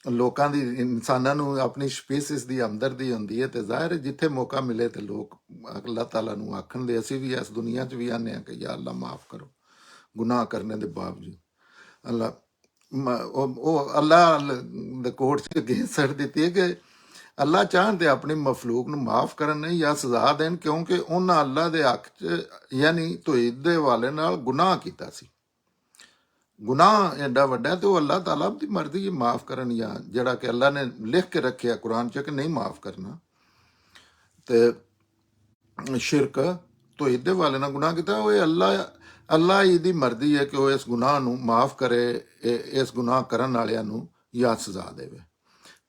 ਲੋਕਾਂ ਦੀ, ਇਨਸਾਨਾਂ ਨੂੰ ਆਪਣੀ ਸਪੀਸੀਸ ਦੀ ਹਮਦਰਦੀ ਹੁੰਦੀ ਹੈ, ਤੇ ਜ਼ਾਹਿਰ ਹੈ ਜਿੱਥੇ ਮੌਕਾ ਮਿਲੇ ਤੇ ਲੋਕ ਅੱਲਾਹ ਤਾਲਾ ਨੂੰ ਆਖਣ ਦੇ। ਅਸੀਂ ਵੀ ਇਸ ਦੁਨੀਆ 'ਚ ਵੀ ਆਨੇ ਹਾਂ ਕਿ ਯਾ ਅੱਲਾ ਮਾਫ ਕਰੋ, ਗੁਨਾਹ ਕਰਨੇ ਦੇ ਬਾਵਜੂਦ। ਅੱਲਾ ਉਹ ਅੱਲਾਹ ਦੇ ਕੋਰਟ 'ਚ ਅੱਗੇ ਸੜ ਦਿੱਤੀ ਹੈ ਕਿ ਅੱਲਾਹ ਚਾਹਣ ਤੇ ਆਪਣੀ ਮਖਲੂਕ ਨੂੰ ਮਾਫ ਕਰਨ ਨਹੀਂ ਜਾਂ ਸਜ਼ਾ ਦੇਣ, ਕਿਉਂਕਿ ਉਹਨਾਂ ਅੱਲਾਹ ਦੇ ਹੱਕ 'ਚ ਯਾਨੀ ਤੌਹੀਦ ਦੇ ਵਾਲੇ ਨਾਲ ਗੁਨਾਹ ਕੀਤਾ ਸੀ। ਗੁਨਾਹ ਐਡਾ ਵੱਡਾ ਤੇ ਉਹ ਅੱਲਾਹ ਤਾਲਾ ਦੀ ਮਰਜ਼ੀ ਹੈ ਮਾਫ ਕਰਨ, ਜਾਂ ਜਿਹੜਾ ਕਿ ਅੱਲਾਹ ਨੇ ਲਿਖ ਕੇ ਰੱਖਿਆ ਕੁਰਾਨ 'ਚ ਕਿ ਨਹੀਂ ਮਾਫ ਕਰਨਾ। ਤੇ ਸ਼ਿਰਕ ਤੌਹੀਦ ਦੇ ਵਾਲੇ ਨਾਲ ਗੁਨਾਹ ਕੀਤਾ, ਉਹ ਅੱਲਾਹ ਹੀ ਦੀ ਮਰਜ਼ੀ ਹੈ ਕਿ ਉਹ ਇਸ ਗੁਨਾਹ ਨੂੰ ਮਾਫ ਕਰੇ, ਇਸ ਗੁਨਾਹ ਕਰਨ ਵਾਲਿਆਂ ਨੂੰ ਜਾਂ ਸਜ਼ਾ ਦੇਵੇ।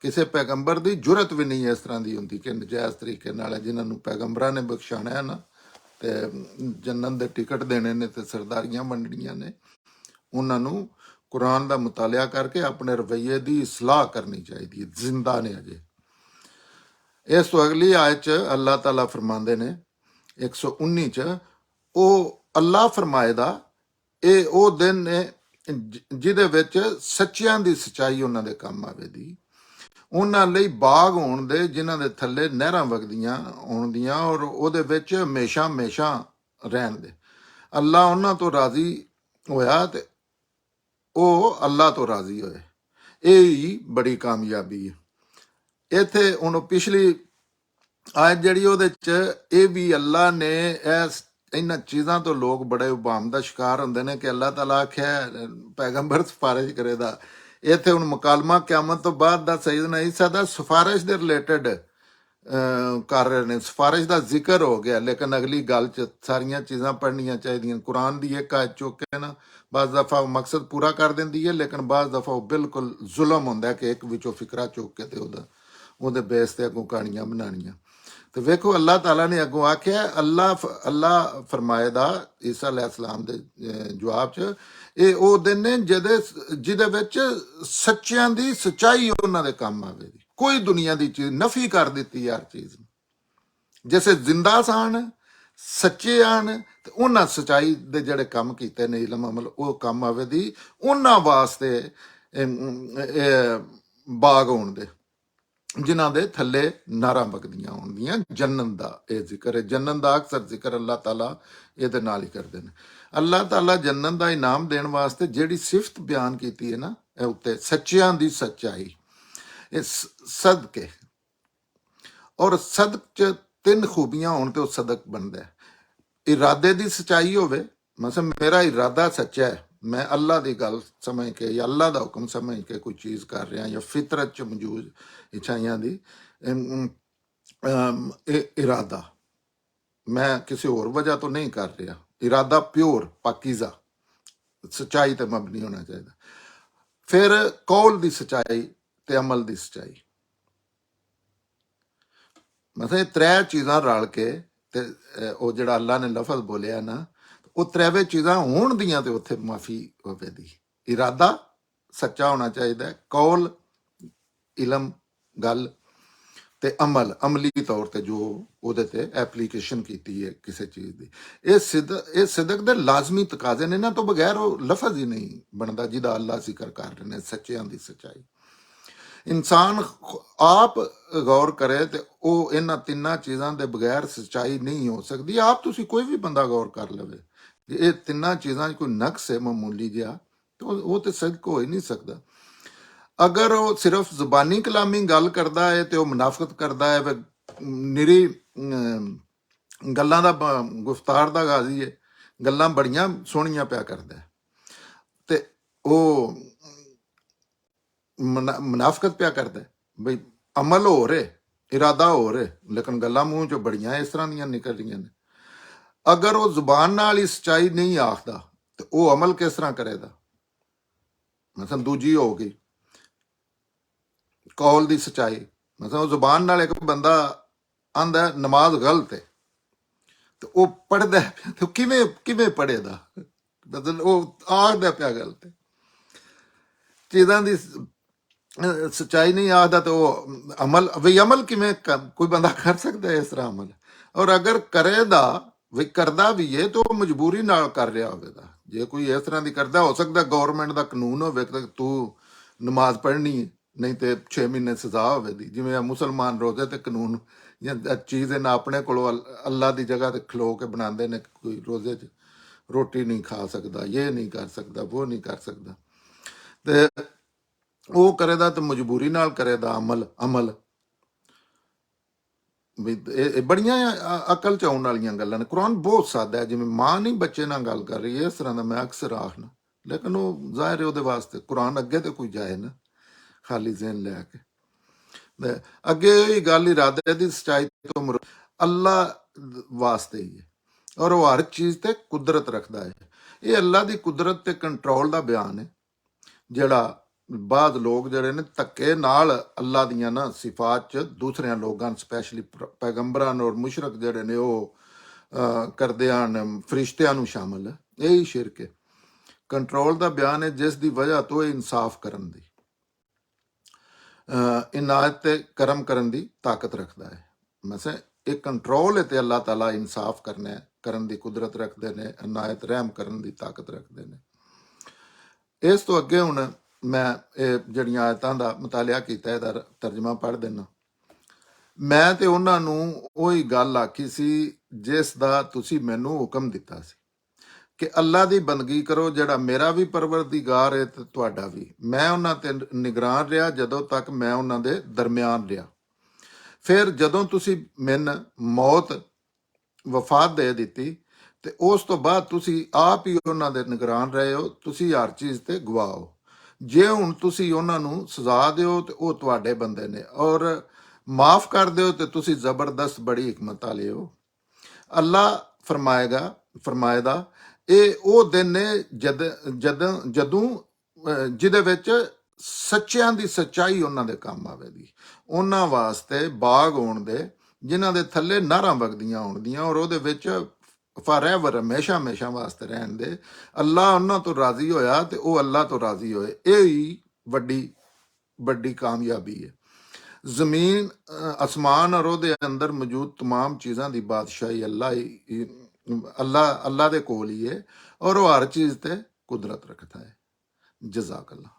ਕਿਸੇ ਪੈਗੰਬਰ ਦੀ ਜੁਰਤ ਵੀ ਨਹੀਂ ਇਸ ਤਰ੍ਹਾਂ ਦੀ ਹੁੰਦੀ ਕਿ ਨਜਾਇਜ਼ ਤਰੀਕੇ ਨਾਲ, ਜਿਨ੍ਹਾਂ ਨੂੰ ਪੈਗੰਬਰਾਂ ਨੇ ਬਖਸ਼ਾਣਾ ਹੈ ਨਾ, ਤੇ ਜੰਨਤ ਦੇ ਟਿਕਟ ਦੇਣੇ ਨੇ ਤੇ ਸਰਦਾਰੀਆਂ ਵੰਡਣੀਆਂ ਨੇ, ਉਹਨਾਂ ਨੂੰ ਕੁਰਾਨ ਦਾ ਮੁਤਾਲਿਆ ਕਰਕੇ ਆਪਣੇ ਰਵੱਈਏ ਦੀ ਇਸਲਾਹ ਕਰਨੀ ਚਾਹੀਦੀ ਹੈ। ਜ਼ਿੰਦਾ ਨੇ ਅਜੇ। ਇਸ ਤੋਂ ਅਗਲੀ ਆਇਤ 'ਚ ਅੱਲਾਹ ਤਾਲਾ ਫਰਮਾਉਂਦੇ ਨੇ 119 'ਚ, ਉਹ ਅੱਲਾਹ ਫਰਮਾਏਦਾ ਇਹ ਉਹ ਦਿਨ ਨੇ ਜਿਹਦੇ ਵਿੱਚ ਸੱਚਿਆਂ ਦੀ ਸੱਚਾਈ ਉਹਨਾਂ ਦੇ ਕੰਮ ਆਵੇਗੀ। ਉਹਨਾਂ ਲਈ ਬਾਗ ਹੋਣ ਦੇ ਜਿਨ੍ਹਾਂ ਦੇ ਥੱਲੇ ਨਹਿਰਾਂ ਵਗਦੀਆਂ ਹੋਣ ਦੀਆਂ, ਔਰ ਉਹਦੇ ਵਿੱਚ ਹਮੇਸ਼ਾ ਹਮੇਸ਼ਾ ਰਹਿਣ ਦੇ। ਅੱਲਾਹ ਉਹਨਾਂ ਤੋਂ ਰਾਜ਼ੀ ਹੋਇਆ ਤੇ ਉਹ ਅੱਲਾਹ ਤੋਂ ਰਾਜ਼ੀ ਹੋਏ। ਇਹ ਹੀ ਬੜੀ ਕਾਮਯਾਬੀ ਹੈ। ਇੱਥੇ ਹੁਣ ਪਿਛਲੀ ਆਇਤ ਜਿਹੜੀ ਉਹਦੇ 'ਚ ਇਹ ਵੀ ਅੱਲਾਹ ਨੇ ਇਸ ਇਹਨਾਂ ਚੀਜ਼ਾਂ ਤੋਂ ਲੋਕ ਬੜੇ ਉਭਾਮ ਦਾ ਸ਼ਿਕਾਰ ਹੁੰਦੇ ਨੇ ਕਿ ਅੱਲਾਹ ਤਾਲਾ ਆਖਿਆ ਪੈਗੰਬਰ ਸਿਫਾਰਿਸ਼ ਕਰੇਦਾ। ਇੱਥੇ ਹੁਣ ਮੁਕਾਲਮਾ ਕਿਆਮਤ ਤੋਂ ਬਾਅਦ ਦਾ ਸੈਯਦਨਾ ਈਸਾ ਦਾ ਸਿਫਾਰਿਸ਼ ਦੇ ਰਿਲੇਟਡ ਕਰ ਰਹੇ ਨੇ, ਸਿਫਾਰਿਸ਼ ਦਾ ਜ਼ਿਕਰ ਹੋ ਗਿਆ। ਲੇਕਿਨ ਅਗਲੀ ਗੱਲ 'ਚ ਸਾਰੀਆਂ ਚੀਜ਼ਾਂ ਪੜ੍ਹਨੀਆਂ ਚਾਹੀਦੀਆਂ। ਕੁਰਾਨ ਦੀ ਇੱਕ ਆਇਤ ਚੁੱਕ ਕੇ ਨਾ ਬਾਜ਼ ਦਫਾ ਮਕਸਦ ਪੂਰਾ ਕਰ ਦਿੰਦੀ ਹੈ, ਲੇਕਿਨ ਬਾਜ਼ ਦਫਾ ਉਹ ਬਿਲਕੁਲ ਜ਼ੁਲਮ ਹੁੰਦਾ ਕਿ ਇੱਕ ਵਿੱਚੋਂ ਫਿਕਰਾ ਚੁੱਕ ਕੇ ਤੇ ਉਹਦੇ ਬੇਸ ਤੇ ਅੱਗੋਂ ਕਹਾਣੀਆਂ ਬਣਾਉਣੀਆਂ। ਤੇ ਵੇਖੋ ਅੱਲਾਹ ਤਾਲਾ ਨੇ ਅੱਗੋਂ ਆਖਿਆ, ਅੱਲਾਹ ਫਰਮਾਏਦਾ ਈਸਾ ਅਲੈਹਿਸਲਾਮ ਦੇ ਜਵਾਬ 'ਚ, ਇਹ ਉਹ ਦਿਨ ਨੇ ਜਿਹਦੇ ਵਿੱਚ ਸੱਚਿਆਂ ਦੀ ਸੱਚਾਈ ਉਹਨਾਂ ਦੇ ਕੰਮ ਆਵੇਗੀ। ਕੋਈ ਦੁਨੀਆ ਦੀ ਚੀਜ਼ ਨਫੀ ਕਰ ਦਿੱਤੀ ਯਾਰ ਚੀਜ਼ ਨੂੰ, ਜੈਸੇ ਜ਼ਿੰਦਾ ਸਨ ਸੱਚੇ ਆਣ ਤੇ ਉਹਨਾਂ ਸੱਚਾਈ ਦੇ ਜਿਹੜੇ ਕੰਮ ਕੀਤੇ ਨੇ ਇਲਮ ਅਮਲ ਉਹ ਕੰਮ ਆਵੇ ਦੀ ਉਹਨਾਂ ਵਾਸਤੇ ਬਾਗ ਹੋਣ ਦੇ ਜਿਨ੍ਹਾਂ ਦੇ ਥੱਲੇ ਨਾਰਾਂ ਵਗਦੀਆਂ ਹੋਣਗੀਆਂ। ਜੰਨਤ ਦਾ ਇਹ ਜ਼ਿਕਰ ਹੈ, ਜੰਨਤ ਦਾ ਅਕਸਰ ਜ਼ਿਕਰ ਅੱਲਾਹ ਤਾਲਾ ਇਹਦੇ ਨਾਲ ਹੀ ਕਰਦੇ ਨੇ। ਅੱਲਾਹ ਤਾਲਾ ਜੰਨਤ ਦਾ ਇਨਾਮ ਦੇਣ ਵਾਸਤੇ ਜਿਹੜੀ ਸਿਫਤ ਬਿਆਨ ਕੀਤੀ ਹੈ ਨਾ ਇਹ ਉੱਤੇ ਸੱਚਿਆਂ ਦੀ ਸੱਚਾਈ, ਇਹ ਸਦਕੇ, ਔਰ ਸਦਕ 'ਚ 3 ਖੂਬੀਆਂ ਹੋਣ ਤੇ ਉਹ ਸਦਕ ਬਣਦਾ ਹੈ। ਇਰਾਦੇ ਦੀ ਸੱਚਾਈ ਹੋਵੇ, ਮਤਲਬ ਮੇਰਾ ਇਰਾਦਾ ਸੱਚਾ ਹੈ, ਮੈਂ ਅੱਲਾਹ ਦੀ ਗੱਲ ਸਮਝ ਕੇ ਜਾਂ ਅੱਲਾਹ ਦਾ ਹੁਕਮ ਸਮਝ ਕੇ ਕੋਈ ਚੀਜ਼ ਕਰ ਰਿਹਾ, ਜਾਂ ਫਿਤਰਤ 'ਚ ਮੌਜੂਦ ਇੱਛਾਈਆਂ ਦੀ ਇਰਾਦਾ, ਮੈਂ ਕਿਸੇ ਹੋਰ ਵਜ੍ਹਾ ਤੋਂ ਨਹੀਂ ਕਰ ਰਿਹਾ। ਇਰਾਦਾ ਪਿਓਰ ਪਾਕੀਜ਼ਾ ਸੱਚਾਈ ਤੇ ਮਬਨੀ ਹੋਣਾ ਚਾਹੀਦਾ। ਫਿਰ ਕੌਲ ਦੀ ਸੱਚਾਈ ਤੇ ਅਮਲ ਦੀ ਸੱਚਾਈ, ਮਤਲਬ ਇਹ 3 ਚੀਜ਼ਾਂ ਰਲ ਕੇ ਤੇ ਉਹ ਜਿਹੜਾ ਅੱਲਾਹ ਨੇ ਲਫ਼ਜ਼ ਬੋਲਿਆ ਨਾ, ਉਹ 3 ਚੀਜ਼ਾਂ ਹੋਣ ਦੀਆਂ ਤੇ ਉੱਥੇ ਮਾਫੀ ਹੋਵੇ ਦੀ। ਇਰਾਦਾ ਸੱਚਾ ਹੋਣਾ ਚਾਹੀਦਾ, ਕੌਲ ਇਲਮ ਗੱਲ, ਤੇ ਅਮਲ ਅਮਲੀ ਤੌਰ ਤੇ ਜੋ ਉਹਦੇ ਤੇ ਐਪਲੀਕੇਸ਼ਨ ਕੀਤੀ ਹੈ ਕਿਸੇ ਚੀਜ਼ ਦੀ। ਇਹ ਸਿਦਕ ਦੇ ਲਾਜ਼ਮੀ ਤਕਾਜ਼ੇ ਨੇ, ਇਹਨਾਂ ਤੋਂ ਬਗੈਰ ਉਹ ਲਫ਼ਜ਼ ਹੀ ਨਹੀਂ ਬਣਦਾ ਜਿਹਦਾ ਅੱਲਾਹ ਜ਼ਿਕਰ ਕਰ ਰਹੇ ਨੇ, ਸੱਚਿਆਂ ਦੀ ਸੱਚਾਈ। ਇਨਸਾਨ ਆਪ ਗੌਰ ਕਰੇ ਤੇ ਉਹ ਇਹਨਾਂ 3 ਚੀਜ਼ਾਂ ਦੇ ਬਗੈਰ ਸੱਚਾਈ ਨਹੀਂ ਹੋ ਸਕਦੀ। ਆਪ ਤੁਸੀਂ ਕੋਈ ਵੀ ਬੰਦਾ ਗੌਰ ਕਰ ਲਵੇ, ਜੇ ਇਹ 3 ਚੀਜ਼ਾਂ 'ਚ ਕੋਈ ਨਕਸ ਹੈ ਮਾਮੂਲੀ ਜਿਹਾ, ਤਾਂ ਉਹ ਤੇ ਸਦਕ ਹੋ ਹੀ ਨਹੀਂ ਸਕਦਾ। ਅਗਰ ਉਹ ਸਿਰਫ ਜ਼ੁਬਾਨੀ ਕਲਾਮੀ ਗੱਲ ਕਰਦਾ ਹੈ ਤੇ ਉਹ ਮੁਨਾਫਕਤ ਕਰਦਾ ਹੈ, ਨਿਰੀ ਗੱਲਾਂ ਦਾ ਗੁਫਤਾਰ ਦਾ ਗਾਜ਼ੀ ਹੈ, ਗੱਲਾਂ ਬੜੀਆਂ ਸੋਹਣੀਆਂ ਪਿਆ ਕਰਦਾ ਹੈ ਤੇ ਉਹ ਮੁਨਾਫਕਤ ਪਿਆ ਕਰਦਾ ਬਈ, ਅਮਲ ਹੋ ਰਿਹਾ, ਇਰਾਦਾ ਹੋ ਰਿਹਾ, ਲੇਕਿਨ ਗੱਲਾਂ ਮੂੰਹ 'ਚੋਂ ਬੜੀਆਂ ਇਸ ਤਰ੍ਹਾਂ ਦੀਆਂ ਨਿਕਲ ਰਹੀਆਂ ਨੇ। ਅਗਰ ਉਹ ਜ਼ੁਬਾਨ ਨਾਲ ਹੀ ਸੱਚਾਈ ਨਹੀਂ ਆਖਦਾ ਤੇ ਉਹ ਅਮਲ ਕਿਸ ਤਰ੍ਹਾਂ ਕਰੇਗਾ? ਮਤਲਬ ਦੂਜੀ ਹੋ ਗਈ ਕੌਲ ਦੀ ਸੱਚਾਈ, ਮਤਲਬ ਉਹ ਜ਼ੁਬਾਨ ਨਾਲ ਇੱਕ ਬੰਦਾ ਆਂਦਾ ਨਮਾਜ਼ ਗਲਤ ਹੈ ਤੇ ਉਹ ਪੜ੍ਹਦਾ ਤੇ ਕਿਵੇਂ ਪੜ੍ਹੇਦਾ? ਮਤਲਬ ਉਹ ਆਖਦਾ ਪਿਆ ਗਲਤ ਹੈ, ਚੀਜ਼ਾਂ ਦੀ ਸੱਚਾਈ ਨਹੀਂ ਆਖਦਾ ਤੇ ਉਹ ਅਮਲ ਕਿਵੇਂ ਕੋਈ ਬੰਦਾ ਕਰ ਸਕਦਾ ਇਸ ਤਰ੍ਹਾਂ ਅਮਲ? ਔਰ ਅਗਰ ਕਰਦਾ ਵੀ ਹੈ ਤਾਂ ਉਹ ਮਜਬੂਰੀ ਨਾਲ ਕਰ ਰਿਹਾ ਹੋਵੇਗਾ। ਜੇ ਕੋਈ ਇਸ ਤਰ੍ਹਾਂ ਦੀ ਕਰਦਾ, ਹੋ ਸਕਦਾ ਗੌਰਮੈਂਟ ਦਾ ਕਾਨੂੰਨ ਹੋਵੇ ਕਿ ਤੂੰ ਨਮਾਜ਼ ਪੜ੍ਹਨੀ, ਨਹੀਂ ਤੇ 6 ਮਹੀਨੇ ਸਜ਼ਾ ਹੋਵੇ ਦੀ। ਜਿਵੇਂ ਮੁਸਲਮਾਨ ਰੋਜ਼ੇ ਤੇ ਕਾਨੂੰਨ ਜਾਂ ਚੀਜ਼ ਇਹਨਾਂ ਆਪਣੇ ਕੋਲੋਂ ਅੱਲਾ ਦੀ ਜਗ੍ਹਾ ਤੇ ਖਲੋ ਕੇ ਬਣਾਉਂਦੇ ਨੇ, ਕੋਈ ਰੋਜ਼ੇ 'ਚ ਰੋਟੀ ਨਹੀਂ ਖਾ ਸਕਦਾ, ਇਹ ਨਹੀਂ ਕਰ ਸਕਦਾ, ਉਹ ਨਹੀਂ ਕਰ ਸਕਦਾ, ਤੇ ਉਹ ਕਰੇਦਾ ਤੇ ਮਜਬੂਰੀ ਨਾਲ ਕਰੇਦਾ ਅਮਲ ਵੀ। ਇਹ ਬੜੀਆਂ ਅਕਲ 'ਚ ਆਉਣ ਵਾਲੀਆਂ ਗੱਲਾਂ ਨੇ। ਕੁਰਾਨ ਬਹੁਤ ਸਾਦਾ ਹੈ, ਜਿਵੇਂ ਮਾਂ ਨਹੀਂ ਬੱਚੇ ਨਾਲ ਗੱਲ ਕਰ ਰਹੀ ਹੈ ਇਸ ਤਰ੍ਹਾਂ ਦਾ ਮੈਂ ਅਕਸਰ ਆਖਣਾ, ਲੇਕਿਨ ਉਹ ਜ਼ਾਹਿਰ ਹੈ ਉਹਦੇ ਵਾਸਤੇ ਕੁਰਾਨ ਅੱਗੇ ਤੇ ਕੋਈ ਜਾਏ ਨਾ ਖਾਲੀ ਜ਼ਹਿਨ ਲੈ ਕੇ। ਅੱਗੇ ਇਹ ਗੱਲ ਇਰਾਦੇ ਦੀ ਸੱਚਾਈ ਤੋਂ ਅੱਲਾਹ ਵਾਸਤੇ ਹੀ ਹੈ, ਔਰ ਉਹ ਹਰ ਚੀਜ਼ ਤੇ ਕੁਦਰਤ ਰੱਖਦਾ ਹੈ। ਇਹ ਅੱਲਾਹ ਦੀ ਕੁਦਰਤ ਤੇ ਕੰਟਰੋਲ ਦਾ ਬਿਆਨ ਹੈ, ਜਿਹੜਾ ਬਾਅਦ ਲੋਕ ਜਿਹੜੇ ਨੇ ਧੱਕੇ ਨਾਲ ਅੱਲਾਹ ਦੀਆਂ ਨਾ ਸਿਫਾਤ 'ਚ ਦੂਸਰਿਆਂ ਲੋਕਾਂ ਸਪੈਸ਼ਲੀ ਪੈਗੰਬਰਾਂ ਔਰ ਮੁਸ਼ਰਕ ਜਿਹੜੇ ਨੇ ਉਹ ਕਰਦੇ ਹਨ, ਫਰਿਸ਼ਤਿਆਂ ਨੂੰ ਸ਼ਾਮਲ, ਇਹੀ ਸ਼ਿਰਕ ਹੈ। ਕੰਟਰੋਲ ਦਾ ਬਿਆਨ ਹੈ ਜਿਸ ਦੀ ਵਜ੍ਹਾ ਤੋਂ ਇਹ ਇਨਸਾਫ ਕਰਨ ਦੀ, ਇਨਾਇਤ ਤੇ ਕਰਮ ਕਰਨ ਦੀ ਤਾਕਤ ਰੱਖਦਾ ਹੈ। ਮਸਾ ਇਹ ਕੰਟਰੋਲ ਹੈ ਤੇ ਅੱਲਾਹ ਤਾਲਾ ਇਨਸਾਫ ਕਰਨ ਦੀ ਕੁਦਰਤ ਰੱਖਦੇ ਨੇ, ਇਨਾਇਤ ਰਹਿਮ ਕਰਨ ਦੀ ਤਾਕਤ ਰੱਖਦੇ ਨੇ। ਇਸ ਤੋਂ ਅੱਗੇ ਹੁਣ ਮੈਂ ਇਹ ਜਿਹੜੀਆਂ ਆਇਤਾਂ ਦਾ ਮਤਾਲਿਆ ਕੀਤਾ, ਇਹਦਾ ਤਰਜਮਾ ਪੜ੍ਹ ਦੇਣਾ। ਮੈਂ ਤੇ ਉਹਨਾਂ ਨੂੰ ਉਹੀ ਗੱਲ ਆਖੀ ਸੀ ਜਿਸ ਦਾ ਤੁਸੀਂ ਮੈਨੂੰ ਹੁਕਮ ਦਿੱਤਾ ਸੀ ਕਿ ਅੱਲਾ ਦੀ ਬੰਦਗੀ ਕਰੋ, ਜਿਹੜਾ ਮੇਰਾ ਵੀ ਪਰਵਰਦੀਗਾਰ ਹੈ ਤੇ ਤੁਹਾਡਾ ਵੀ। ਮੈਂ ਉਹਨਾਂ ਤੇ ਨਿਗਰਾਨ ਰਿਹਾ ਜਦੋਂ ਤੱਕ ਮੈਂ ਉਹਨਾਂ ਦੇ ਦਰਮਿਆਨ ਰਿਹਾ। ਫਿਰ ਜਦੋਂ ਤੁਸੀਂ ਮੈਨੂੰ ਮੌਤ ਵਫਾਤ ਦੇ ਦਿੱਤੀ ਤੇ ਉਸ ਤੋਂ ਬਾਅਦ ਤੁਸੀਂ ਆਪ ਹੀ ਉਹਨਾਂ ਦੇ ਨਿਗਰਾਨ ਰਹੇ ਹੋ, ਤੁਸੀਂ ਹਰ ਚੀਜ਼ ਤੇ ਗਵਾਹ। ਜੇ ਹੁਣ ਤੁਸੀਂ ਉਹਨਾਂ ਨੂੰ ਸਜ਼ਾ ਦਿਓ ਤੇ ਉਹ ਤੁਹਾਡੇ ਬੰਦੇ ਨੇ, ਔਰ ਮਾਫ ਕਰ ਦਿਓ ਤੇ ਤੁਸੀਂ ਜ਼ਬਰਦਸਤ ਬੜੀ ਹਕਮਤ ਵਾਲੇ ਹੋ। ਅੱਲਾ ਫਰਮਾਏਦਾ ਇਹ ਉਹ ਦਿਨ ਨੇ ਜਦੋਂ ਜਿਹਦੇ ਵਿੱਚ ਸੱਚਿਆਂ ਦੀ ਸੱਚਾਈ ਉਹਨਾਂ ਦੇ ਕੰਮ ਆਵੇਗੀ। ਉਹਨਾਂ ਵਾਸਤੇ ਬਾਗ ਹੋਣ ਦੇ ਜਿਨ੍ਹਾਂ ਦੇ ਥੱਲੇ ਨਹਿਰਾਂ ਵਗਦੀਆਂ ਹੋਣਗੀਆਂ, ਔਰ ਉਹਦੇ ਵਿੱਚ ਫਾਰਐਵਰ ਹਮੇਸ਼ਾ ਵਾਸਤੇ ਰਹਿਣ ਦੇ। ਅੱਲਾ ਉਹਨਾਂ ਤੋਂ ਰਾਜ਼ੀ ਹੋਇਆ ਤੇ ਉਹ ਅੱਲਾ ਤੋਂ ਰਾਜ਼ੀ ਹੋਏ। ਇਹ ਹੀ ਵੱਡੀ ਕਾਮਯਾਬੀ ਹੈ। ਜ਼ਮੀਨ ਅਸਮਾਨ ਔਰ ਉਹਦੇ ਅੰਦਰ ਮੌਜੂਦ तमाम ਚੀਜ਼ਾਂ ਦੀ ਬਾਦਸ਼ਾਹੀ ਅੱਲਾ ਦੇ ਕੋਲ ਹੀ ਹੈ, ਔਰ ਉਹ ਹਰ ਚੀਜ਼ ਤੇ ਕੁਦਰਤ ਰੱਖਦਾ ਹੈ। ਜਜ਼ਾਕ ਅੱਲਾ।